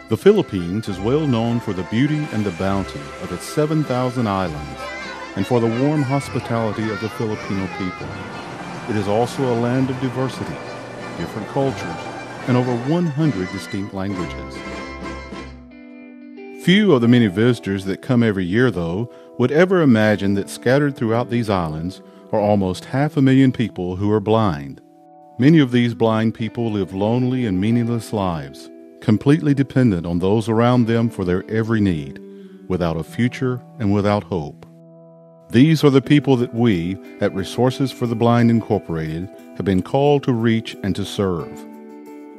The Philippines is well known for the beauty and the bounty of its 7,000 islands and for the warm hospitality of the Filipino people. It is also a land of diversity, different cultures, and over 100 distinct languages. Few of the many visitors that come every year, though, would ever imagine that scattered throughout these islands are almost 500,000 people who are blind. Many of these blind people live lonely and meaningless lives, completely dependent on those around them for their every need, without a future and without hope. These are the people that we, at Resources for the Blind Incorporated, have been called to reach and to serve.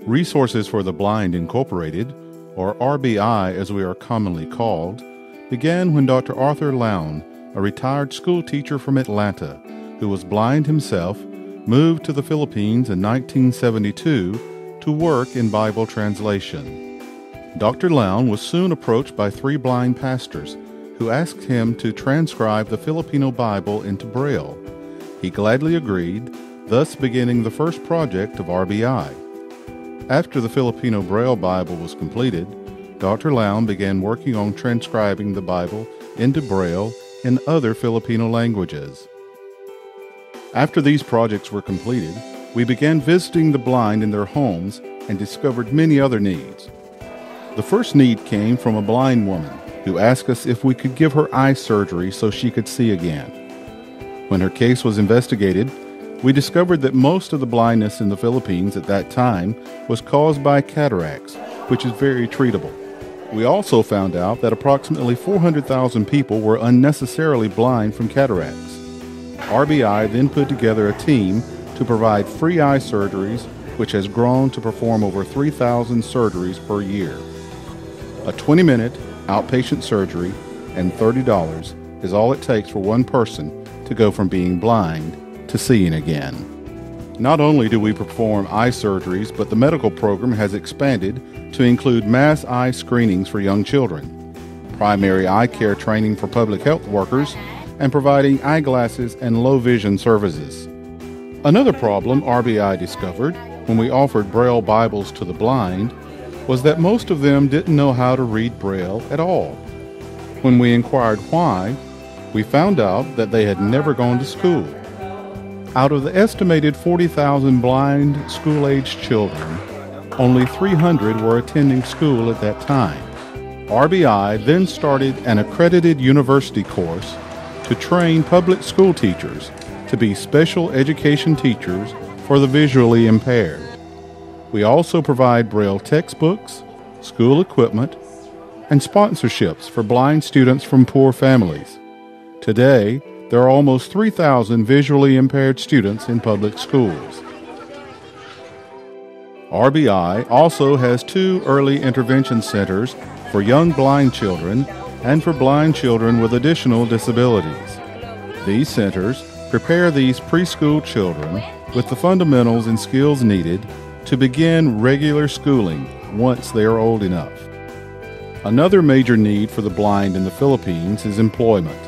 Resources for the Blind Incorporated, or RBI as we are commonly called, began when Dr. Arthur Lown, a retired school teacher from Atlanta, who was blind himself, moved to the Philippines in 1972 to work in Bible translation. Dr. Lown was soon approached by 3 blind pastors who asked him to transcribe the Filipino Bible into Braille. He gladly agreed, thus beginning the first project of RBI. After the Filipino Braille Bible was completed, Dr. Lown began working on transcribing the Bible into Braille in other Filipino languages. After these projects were completed, we began visiting the blind in their homes and discovered many other needs. The first need came from a blind woman who asked us if we could give her eye surgery so she could see again. When her case was investigated, we discovered that most of the blindness in the Philippines at that time was caused by cataracts, which is very treatable. We also found out that approximately 400,000 people were unnecessarily blind from cataracts. RBI then put together a team to provide free eye surgeries, which has grown to perform over 3,000 surgeries per year. A 20-minute outpatient surgery and $30 is all it takes for one person to go from being blind to seeing again. Not only do we perform eye surgeries, but the medical program has expanded to include mass eye screenings for young children, primary eye care training for public health workers, and providing eyeglasses and low vision services. Another problem RBI discovered when we offered Braille Bibles to the blind was that most of them didn't know how to read Braille at all. When we inquired why, we found out that they had never gone to school. Out of the estimated 40,000 blind school-aged children, only 300 were attending school at that time. RBI then started an accredited university course to train public school teachers to be special education teachers for the visually impaired. We also provide Braille textbooks, school equipment, and sponsorships for blind students from poor families. Today, there are almost 3,000 visually impaired students in public schools. RBI also has 2 early intervention centers for young blind children and for blind children with additional disabilities. These centers prepare these preschool children with the fundamentals and skills needed to begin regular schooling once they are old enough. Another major need for the blind in the Philippines is employment.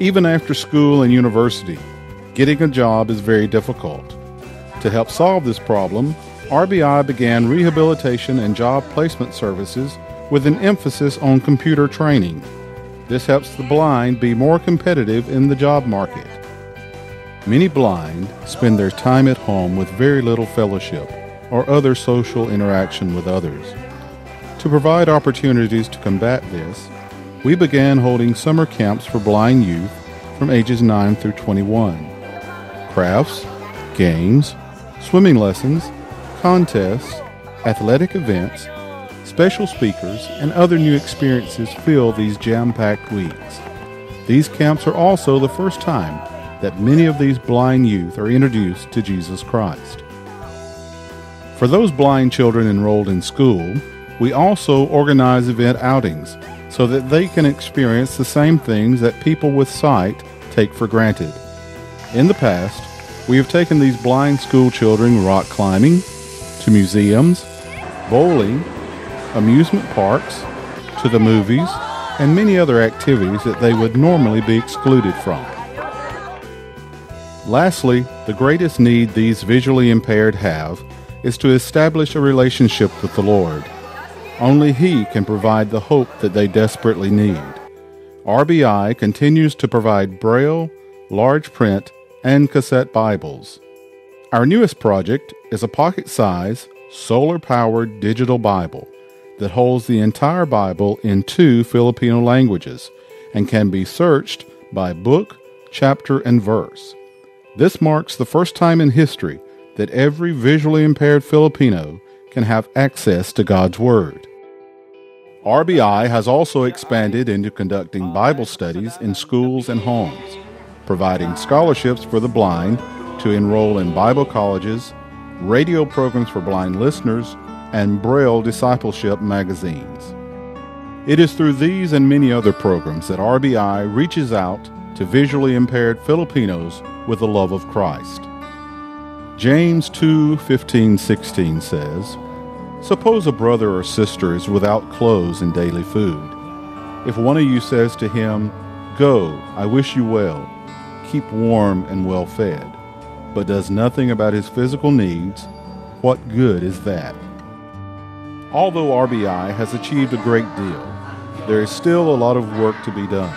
Even after school and university, getting a job is very difficult. To help solve this problem, RBI began rehabilitation and job placement services with an emphasis on computer training. This helps the blind be more competitive in the job market. Many blind spend their time at home with very little fellowship or other social interaction with others. To provide opportunities to combat this, we began holding summer camps for blind youth from ages 9 through 21. Crafts, games, swimming lessons, contests, athletic events, special speakers, and other new experiences fill these jam-packed weeks. These camps are also the first time that many of these blind youth are introduced to Jesus Christ. For those blind children enrolled in school, we also organize event outings so that they can experience the same things that people with sight take for granted. In the past, we have taken these blind school children rock climbing, to museums, bowling, amusement parks, to the movies, and many other activities that they would normally be excluded from. Lastly, the greatest need these visually impaired have is to establish a relationship with the Lord. Only He can provide the hope that they desperately need. RBI continues to provide Braille, large print, and cassette Bibles. Our newest project is a pocket-size, solar-powered digital Bible that holds the entire Bible in 2 Filipino languages and can be searched by book, chapter, and verse. This marks the first time in history that every visually impaired Filipino can have access to God's Word. RBI has also expanded into conducting Bible studies in schools and homes, providing scholarships for the blind to enroll in Bible colleges, radio programs for blind listeners, and Braille discipleship magazines. It is through these and many other programs that RBI reaches out to visually impaired Filipinos with the love of Christ. James 2:15-16 says, "Suppose a brother or sister is without clothes and daily food. If one of you says to him, 'Go, I wish you well,' keep warm and well fed, but does nothing about his physical needs, what good is that?" Although RBI has achieved a great deal, there is still a lot of work to be done.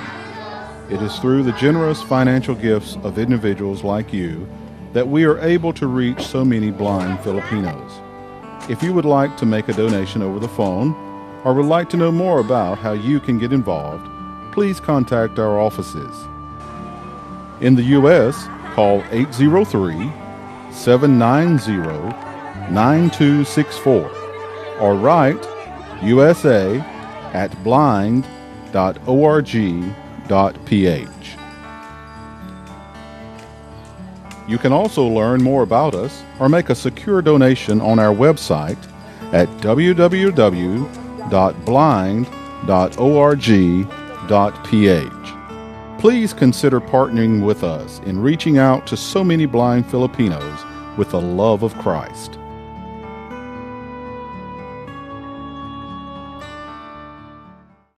It is through the generous financial gifts of individuals like you that we are able to reach so many blind Filipinos. If you would like to make a donation over the phone or would like to know more about how you can get involved, please contact our offices. In the U.S., call 803-790-9264 or write usa@blind.org.ph. You can also learn more about us or make a secure donation on our website at www.blind.org.ph. Please consider partnering with us in reaching out to so many blind Filipinos with the love of Christ.